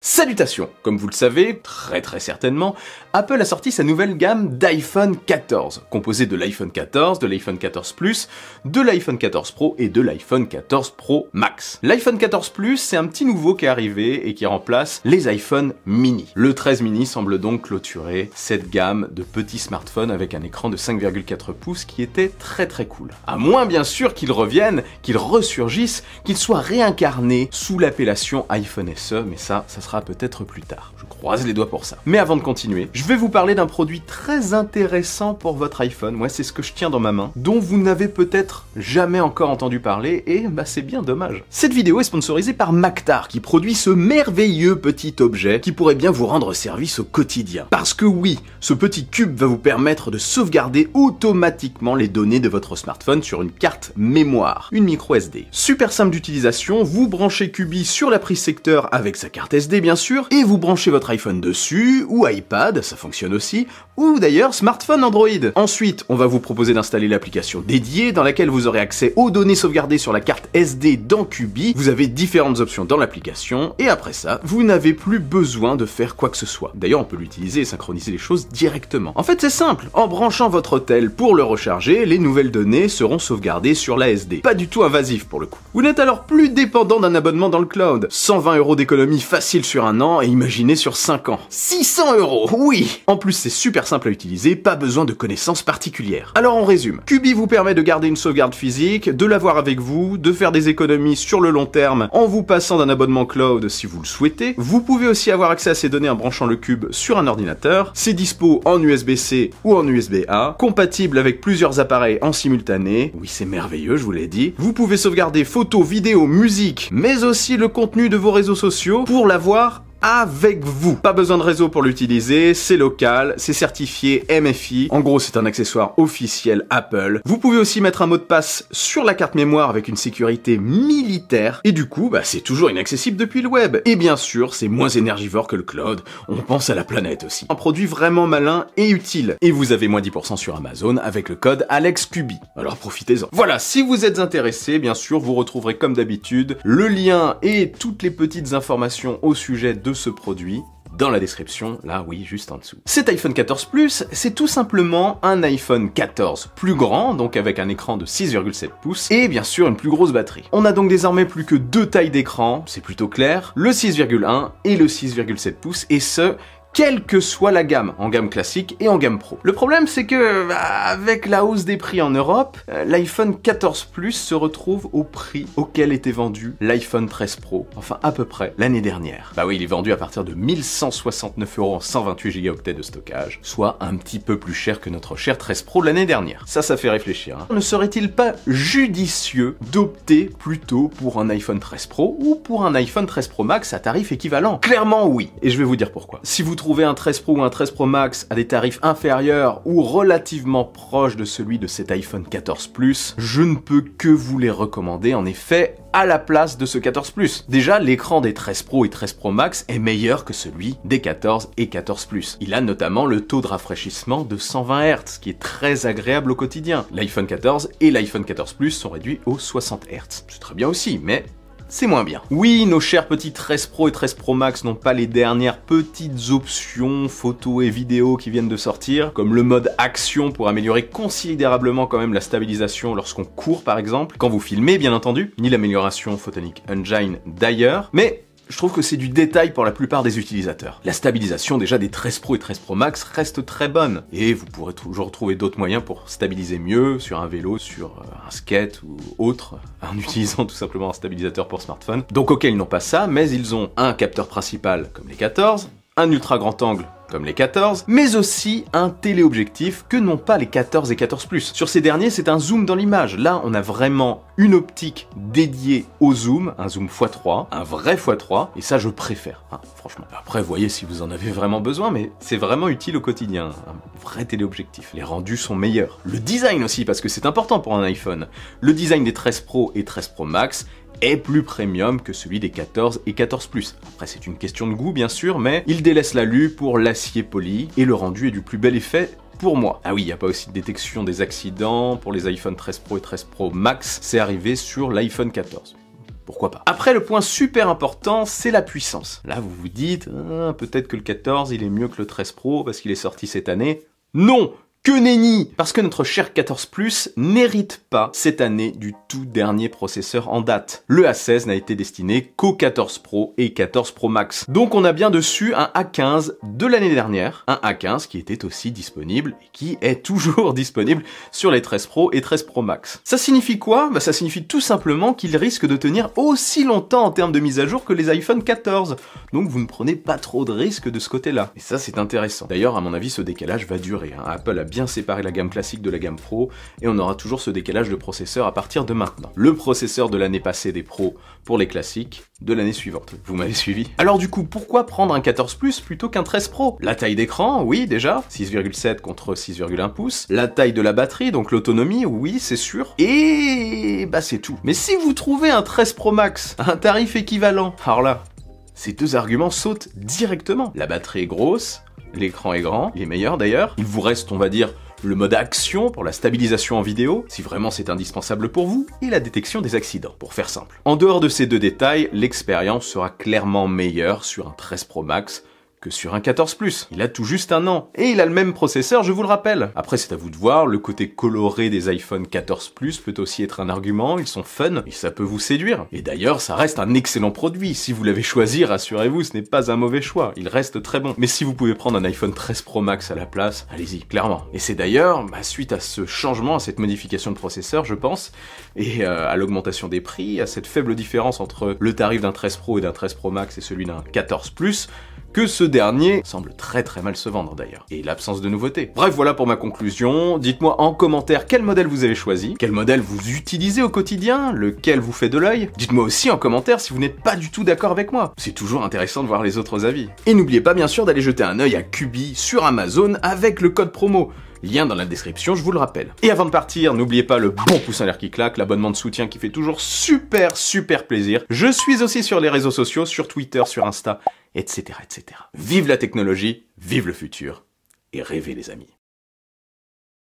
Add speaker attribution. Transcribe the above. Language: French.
Speaker 1: Salutations! Comme vous le savez, très certainement, Apple a sorti sa nouvelle gamme d'iPhone 14, composée de l'iPhone 14, de l'iPhone 14 Plus, de l'iPhone 14 Pro et de l'iPhone 14 Pro Max. L'iPhone 14 Plus, c'est un petit nouveau qui est arrivé et qui remplace les iPhone mini. Le 13 mini semble donc clôturer cette gamme de petits smartphones avec un écran de 5,4 pouces qui était très cool. À moins bien sûr qu'ils reviennent, qu'ils ressurgissent, qu'ils soient réincarnés sous l'appellation iPhone SE, mais ça sera peut-être plus tard. Je croise les doigts pour ça. Mais avant de continuer, je vais vous parler d'un produit très intéressant pour votre iPhone. Moi, c'est ce que je tiens dans ma main, dont vous n'avez peut-être jamais encore entendu parler, et c'est bien dommage. Cette vidéo est sponsorisée par Maktar, qui produit ce merveilleux petit objet qui pourrait bien vous rendre service au quotidien. Parce que oui, ce petit cube va vous permettre de sauvegarder automatiquement les données de votre smartphone sur une carte mémoire, une micro SD. Super simple d'utilisation, vous branchez Cubi sur la prise secteur avec sa carte SD bien sûr, et vous branchez votre iPhone dessus, ou iPad, ça fonctionne aussi, ou d'ailleurs smartphone Android. Ensuite, on va vous proposer d'installer l'application dédiée dans laquelle vous aurez accès aux données sauvegardées sur la carte SD dans Cubi. Vous avez différentes options dans l'application, et après ça, vous n'avez plus besoin de faire quoi que ce soit. D'ailleurs, on peut l'utiliser et synchroniser les choses directement. En fait, c'est simple. En branchant votre tel pour le recharger, les nouvelles données seront sauvegardées sur la SD. Pas du tout invasif pour le coup. Vous n'êtes alors plus dépendant d'un abonnement dans le cloud. 120 € d'économie facile sur un an et imaginez sur 5 ans. 600 €, oui! En plus, c'est super simple à utiliser, pas besoin de connaissances particulières. Alors on résume. Cubi vous permet de garder une sauvegarde physique, de l'avoir avec vous, de faire des économies sur le long terme en vous passant d'un abonnement cloud si vous le souhaitez. Vous pouvez aussi avoir accès à ces données en branchant le cube sur un ordinateur. C'est dispo en USB-C ou en USB-A, compatible avec plusieurs appareils en simultané. Oui, c'est merveilleux, je vous l'ai dit. Vous pouvez sauvegarder photos, vidéos, musique, mais aussi le contenu de vos réseaux sociaux pour l'avoir avec vous. Pas besoin de réseau pour l'utiliser, c'est local, c'est certifié MFI. En gros, c'est un accessoire officiel Apple. Vous pouvez aussi mettre un mot de passe sur la carte mémoire avec une sécurité militaire. Et du coup, c'est toujours inaccessible depuis le web. Et bien sûr, c'est moins énergivore que le cloud. On pense à la planète aussi. Un produit vraiment malin et utile. Et vous avez moins 10% sur Amazon avec le code AlexCubi. Alors profitez-en. Voilà, si vous êtes intéressé, bien sûr, vous retrouverez comme d'habitude le lien et toutes les petites informations au sujet de ce produit dans la description, là oui, juste en dessous. Cet iPhone 14 Plus, c'est tout simplement un iPhone 14 plus grand, donc avec un écran de 6,7 pouces, et bien sûr une plus grosse batterie. On a donc désormais plus que deux tailles d'écran, c'est plutôt clair, le 6,1 et le 6,7 pouces, et ce, quelle que soit la gamme, en gamme classique et en gamme pro. Le problème c'est que, avec la hausse des prix en Europe, l'iPhone 14 Plus se retrouve au prix auquel était vendu l'iPhone 13 Pro, enfin à peu près, l'année dernière. Oui, il est vendu à partir de 1169 € en 128 Go de stockage, soit un petit peu plus cher que notre cher 13 Pro l'année dernière. Ça fait réfléchir. Ne serait-il pas judicieux d'opter plutôt pour un iPhone 13 Pro ou pour un iPhone 13 Pro Max à tarif équivalent? Clairement oui, et je vais vous dire pourquoi. Si vous trouvez un 13 Pro ou un 13 Pro Max à des tarifs inférieurs ou relativement proches de celui de cet iPhone 14 Plus, je ne peux que vous les recommander en effet à la place de ce 14 Plus. Déjà, l'écran des 13 Pro et 13 Pro Max est meilleur que celui des 14 et 14 Plus. Il a notamment le taux de rafraîchissement de 120 Hz, qui est très agréable au quotidien. L'iPhone 14 et l'iPhone 14 Plus sont réduits aux 60 Hz. C'est très bien aussi, mais c'est moins bien. Oui, nos chers petits 13 Pro et 13 Pro Max n'ont pas les dernières petites options photos et vidéos qui viennent de sortir, comme le mode action pour améliorer considérablement quand même la stabilisation lorsqu'on court par exemple, quand vous filmez bien entendu, ni l'amélioration Photonic Engine d'ailleurs, mais je trouve que c'est du détail pour la plupart des utilisateurs. La stabilisation déjà des 13 Pro et 13 Pro Max reste très bonne, et vous pourrez toujours trouver d'autres moyens pour stabiliser mieux sur un vélo, sur un skate ou autre, en utilisant tout simplement un stabilisateur pour smartphone. Donc ok, ils n'ont pas ça, mais ils ont un capteur principal comme les 14, un ultra grand angle comme les 14, mais aussi un téléobjectif que n'ont pas les 14 et 14 Plus. Sur ces derniers, c'est un zoom dans l'image. Là, on a vraiment une optique dédiée au zoom, un zoom x3, un vrai x3, et ça, je préfère, franchement. Après, voyez si vous en avez vraiment besoin, mais c'est vraiment utile au quotidien, un vrai téléobjectif. Les rendus sont meilleurs. Le design aussi, parce que c'est important pour un iPhone. Le design des 13 Pro et 13 Pro Max est plus premium que celui des 14 et 14 Plus. Après, c'est une question de goût, bien sûr, mais il délaisse l'alu pour l'acier poli, et le rendu est du plus bel effet pour moi. Ah oui, il n'y a pas aussi de détection des accidents pour les iPhone 13 Pro et 13 Pro Max, c'est arrivé sur l'iPhone 14. pourquoi pas. Après, le point super important, c'est la puissance. Là, vous vous dites, peut-être que le 14, il est mieux que le 13 Pro parce qu'il est sorti cette année. Non! Que nenni! Parce que notre cher 14 Plus n'hérite pas cette année du tout dernier processeur en date. Le A16 n'a été destiné qu'au 14 Pro et 14 Pro Max. Donc on a bien dessus un A15 de l'année dernière, un A15 qui était aussi disponible et qui est toujours disponible sur les 13 Pro et 13 Pro Max. Ça signifie quoi? Ça signifie tout simplement qu'il risque de tenir aussi longtemps en termes de mise à jour que les iPhone 14. Donc vous ne prenez pas trop de risques de ce côté-là. Et ça c'est intéressant. D'ailleurs à mon avis ce décalage va durer. Apple a bien séparer la gamme classique de la gamme Pro, et on aura toujours ce décalage de processeur à partir de maintenant. Le processeur de l'année passée des Pro pour les classiques, de l'année suivante. Vous m'avez suivi? Alors du coup, pourquoi prendre un 14 Plus plutôt qu'un 13 Pro? La taille d'écran, oui déjà, 6,7 contre 6,1 pouces. La taille de la batterie, donc l'autonomie, oui c'est sûr. Et c'est tout. Mais si vous trouvez un 13 Pro Max à un tarif équivalent, alors là, ces deux arguments sautent directement. La batterie est grosse, l'écran est grand, il est meilleur d'ailleurs. Il vous reste, on va dire, le mode action pour la stabilisation en vidéo, si vraiment c'est indispensable pour vous, et la détection des accidents, pour faire simple. En dehors de ces deux détails, l'expérience sera clairement meilleure sur un 13 Pro Max que sur un 14 Plus. Il a tout juste un an. Et il a le même processeur, je vous le rappelle. Après, c'est à vous de voir, le côté coloré des iPhone 14 Plus peut aussi être un argument, ils sont fun, et ça peut vous séduire. Et d'ailleurs, ça reste un excellent produit. Si vous l'avez choisi, rassurez-vous, ce n'est pas un mauvais choix. Il reste très bon. Mais si vous pouvez prendre un iPhone 13 Pro Max à la place, allez-y, clairement. Et c'est d'ailleurs, suite à ce changement, à cette modification de processeur, je pense, et à l'augmentation des prix, à cette faible différence entre le tarif d'un 13 Pro et d'un 13 Pro Max et celui d'un 14 Plus, que ce dernier semble très mal se vendre d'ailleurs, et l'absence de nouveautés. Bref, voilà pour ma conclusion. Dites-moi en commentaire quel modèle vous avez choisi, quel modèle vous utilisez au quotidien, lequel vous fait de l'œil. Dites-moi aussi en commentaire si vous n'êtes pas du tout d'accord avec moi. C'est toujours intéressant de voir les autres avis. Et n'oubliez pas bien sûr d'aller jeter un œil à Cubi sur Amazon avec le code promo. Lien dans la description, je vous le rappelle. Et avant de partir, n'oubliez pas le bon pouce en l'air qui claque, l'abonnement de soutien qui fait toujours super plaisir. Je suis aussi sur les réseaux sociaux, sur Twitter, sur Insta, etc. Vive la technologie, vive le futur, et rêvez les amis.